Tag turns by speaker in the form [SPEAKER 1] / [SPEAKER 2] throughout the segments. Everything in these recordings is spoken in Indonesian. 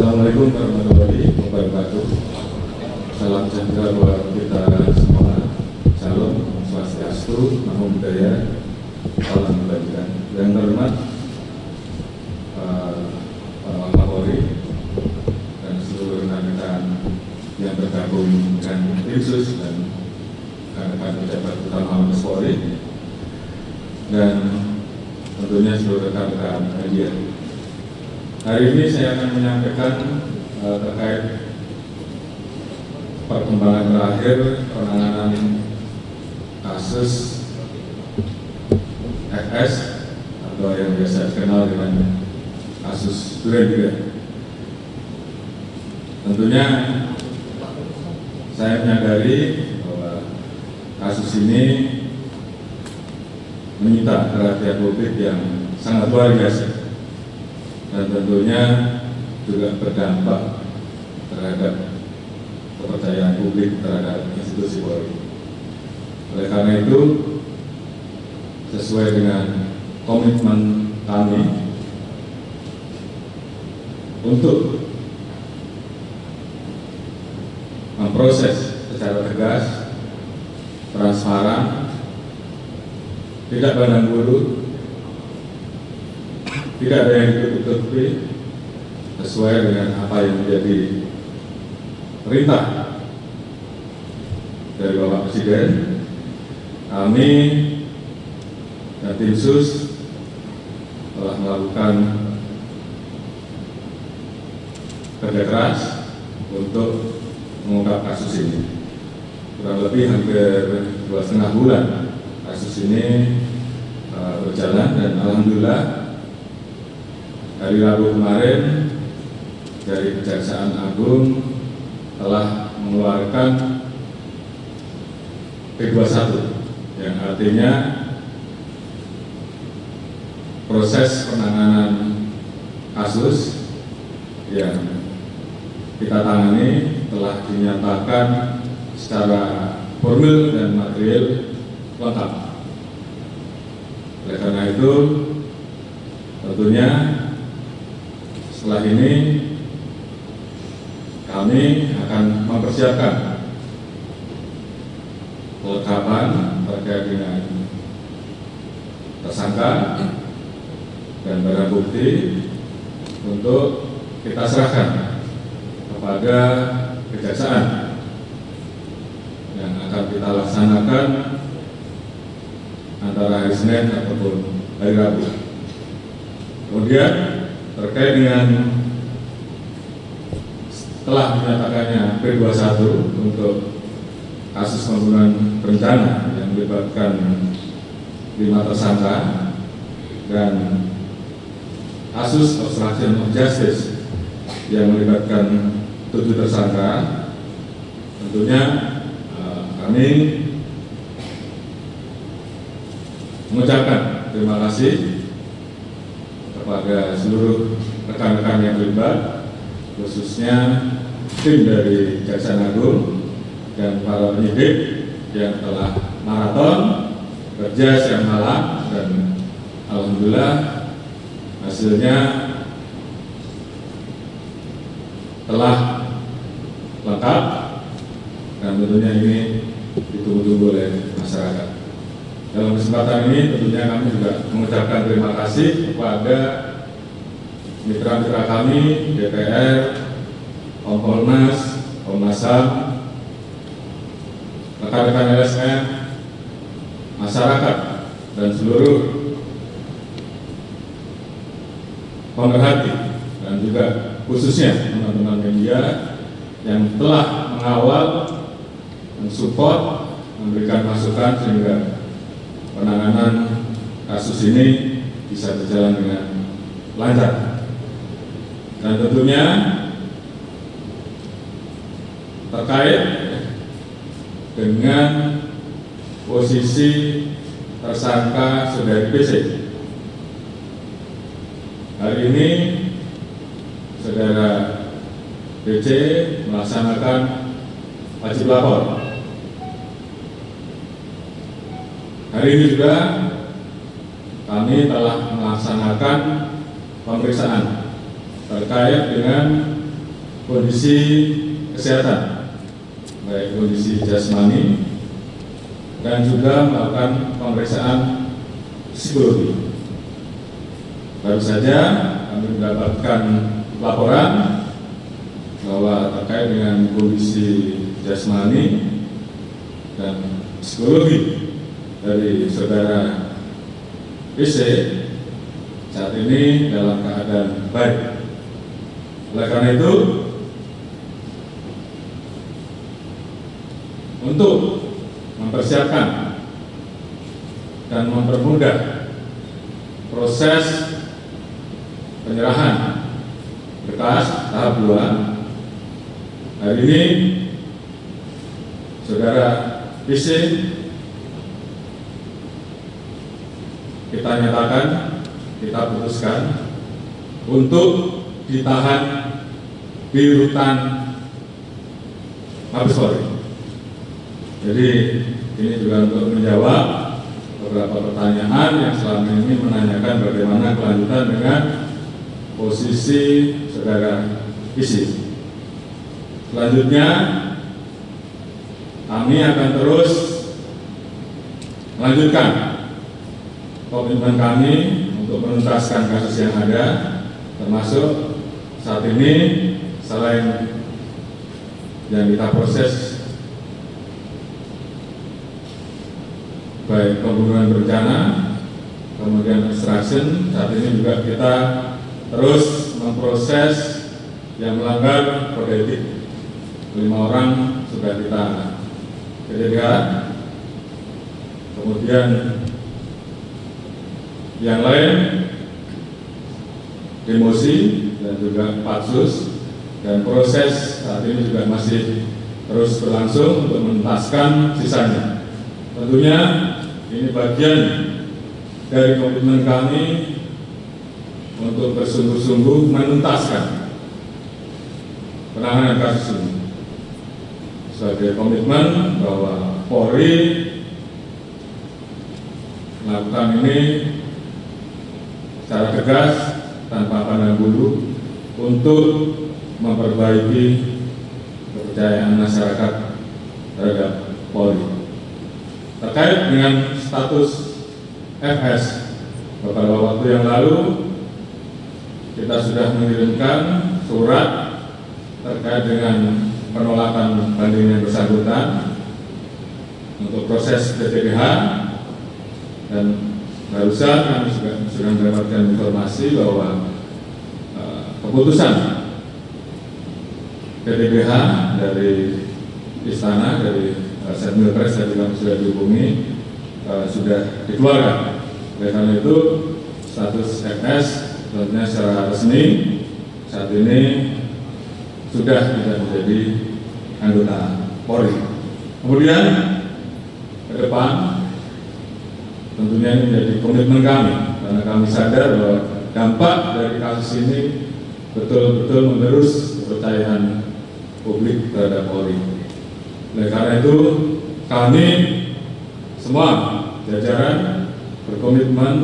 [SPEAKER 1] Assalamualaikum warahmatullahi wabarakatuh. Salam sejahtera buat kita semua. Salam swastiastu, namo buddhaya, salam kebajikan. Yang terhormat Pak Kapolri dan seluruh rekan-rekan yang bergabung dengan Timsus dan rekan-rekan pejabat utama Mabes Polri dan tentunya seluruh rekan-rekan media. Hari ini saya akan menyampaikan terkait perkembangan terakhir penanganan kasus FS atau yang biasa dikenal dengan kasus Duren. Tentunya saya menyadari bahwa kasus ini menyita perhatian publik yang sangat luar biasa dan tentunya juga berdampak terhadap kepercayaan publik terhadap institusi Polri. Oleh karena itu, sesuai dengan komitmen kami untuk memproses secara tegas, transparan, tidak pandang bulu, tidak ada yang ditutup-tutupi, sesuai dengan apa yang menjadi perintah dari Bapak Presiden. Kami dan Timsus telah melakukan kerja keras untuk mengungkap kasus ini. Kurang lebih hampir 2,5 bulan kasus ini berjalan dan alhamdulillah hari Rabu kemarin dari Kejaksaan Agung telah mengeluarkan P21 yang artinya proses penanganan kasus yang kita tangani telah dinyatakan secara formil dan material lengkap. Oleh karena itu, tentunya setelah ini kami akan mempersiapkan kelengkapan terkait dengan tersangka dan barang bukti untuk kita serahkan kepada Kejaksaan yang akan kita laksanakan antara hari Senin ataupun hari Rabu. Kemudian terkait dengan telah menyatakannya P21 untuk kasus pembunuhan berencana yang melibatkan 5 tersangka dan kasus obstruction of justice yang melibatkan 7 tersangka, tentunya kami mengucapkan terima kasih kepada seluruh rekan-rekan yang terlibat, khususnya tim dari Kejaksaan Agung dan para penyidik yang telah maraton kerja siang malam dan alhamdulillah hasilnya telah lengkap dan tentunya ini ditunggu-tunggu oleh masyarakat. Dalam kesempatan ini tentunya kami juga mengucapkan terima kasih kepada mitra-mitra kami, DPR, Kompolnas, Komnas HAM, rekan-rekan LSM, masyarakat, dan seluruh pemerhati, dan juga khususnya teman-teman media yang telah mengawal, mensupport, memberikan masukan sehingga penanganan kasus ini bisa berjalan dengan lancar. Dan tentunya terkait dengan posisi tersangka Saudari PC. Hari ini Saudara PC melaksanakan wajib lapor. Hari ini juga kami telah melaksanakan pemeriksaan terkait dengan kondisi kesehatan, baik kondisi jasmani dan juga melakukan pemeriksaan psikologi. Baru saja kami mendapatkan laporan bahwa terkait dengan kondisi jasmani dan psikologi dari saudara PC saat ini dalam keadaan baik. Oleh karena itu, untuk mempersiapkan dan mempermudah proses penyerahan berkas tahap 2, hari ini saudara PC kita nyatakan, kita putuskan untuk ditahan di rutan Mabes Polri. Jadi ini juga untuk menjawab beberapa pertanyaan yang selama ini menanyakan bagaimana kelanjutan dengan posisi saudara isi. Selanjutnya kami akan terus melanjutkan komitmen kami untuk menuntaskan kasus yang ada, termasuk saat ini selain yang kita proses baik pembunuhan berencana, kemudian extraction, saat ini juga kita terus memproses yang melanggar kode etik. 5 orang sudah kita kejar, kemudian yang lain demosi dan juga patsus, dan proses saat ini juga masih terus berlangsung untuk menuntaskan sisanya. Tentunya ini bagian dari komitmen kami untuk bersungguh-sungguh menuntaskan penanganan kasus ini sebagai komitmen bahwa Polri melakukan ini secara tegas tanpa pandang bulu untuk memperbaiki kepercayaan masyarakat terhadap Polri. Terkait dengan status FS, beberapa waktu yang lalu kita sudah mengirimkan surat terkait dengan penolakan banding yang bersangkutan untuk proses PTBH, dan barusan kami sudah mendapatkan informasi bahwa keputusan PTBH dari Istana, dari Setmilpres tadi kami sudah dihubungi, sudah dikeluarkan. Oleh karena itu status FS tentunya secara resmi saat ini sudah tidak menjadi anggota Polri. Kemudian ke depan tentunya ini menjadi komitmen kami, karena kami sadar bahwa dampak dari kasus ini betul-betul mengerus kepercayaan publik terhadap Polri. Oleh karena itu kami semua jajaran berkomitmen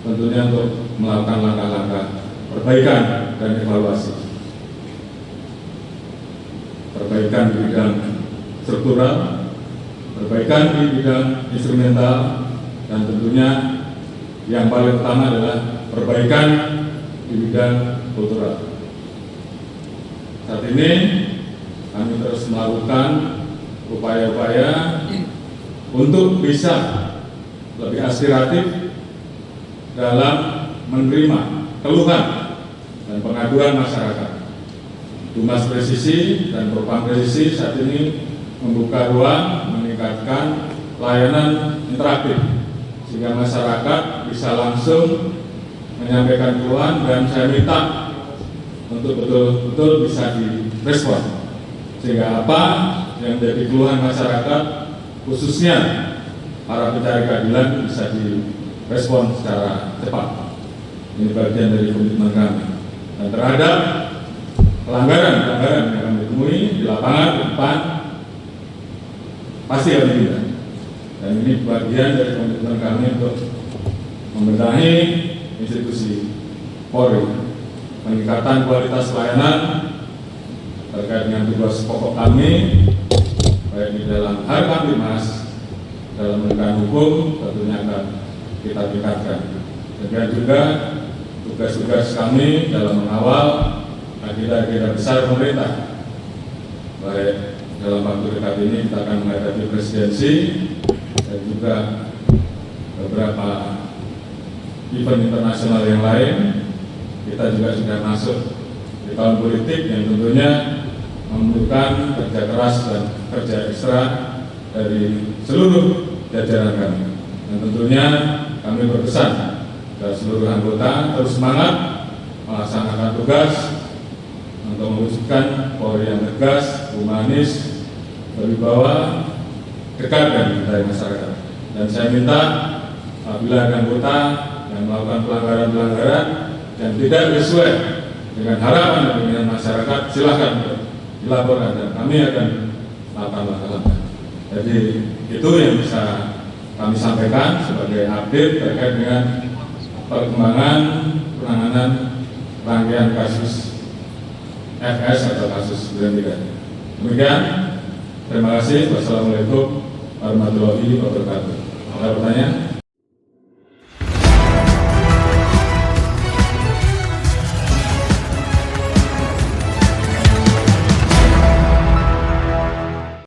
[SPEAKER 1] tentunya untuk melakukan langkah-langkah perbaikan dan evaluasi. Perbaikan di bidang struktural, perbaikan di bidang instrumental, dan tentunya yang paling utama adalah perbaikan di bidang kultural. Saat ini kami terus melakukan upaya-upaya untuk bisa lebih aspiratif dalam menerima keluhan dan pengaduan masyarakat. Dumas Presisi dan Propam Presisi saat ini membuka ruang meningkatkan layanan interaktif sehingga masyarakat bisa langsung menyampaikan keluhan, dan saya minta untuk betul-betul bisa direspon sehingga apa yang menjadi keluhan masyarakat khususnya para pencari keadilan bisa direspon secara cepat. Ini bagian dari komitmen kami. Dan terhadap pelanggaran yang kami temui di lapangan di depan pasti kami tindak. Dan ini bagian dari komitmen kami untuk membenahi institusi Polri, peningkatan kualitas pelayanan terkait dengan tugas pokok kami, baik di dalam hal Kamtimas, dalam menegakkan hukum tentunya akan kita tingkatkan. Demikian juga tugas-tugas kami dalam mengawal agenda-agenda besar pemerintah. Baik dalam waktu dekat ini kita akan menghadapi presidensi dan juga beberapa event internasional yang lain. Kita juga sudah masuk di tahun politik yang tentunya memerlukan kerja keras dan kerja ekstra dari seluruh jajaran kami. Dan tentunya kami berpesan kepada seluruh anggota terus semangat melaksanakan tugas untuk mewujudkan Polri yang tegas, humanis, berwibawa, dekat dan mencintai masyarakat. Dan saya minta apabila ada anggota yang melakukan pelanggaran-pelanggaran yang tidak sesuai dengan harapan dan keinginan masyarakat, silakan dilaporkan dan kami akan melakukan langkah-langkah. Jadi itu yang bisa kami sampaikan sebagai update terkait dengan perkembangan penanganan rangkaian kasus FS atau kasus Duren 3. Demikian, terima kasih. Wassalamualaikum warahmatullahi wabarakatuh. Ada pertanyaan?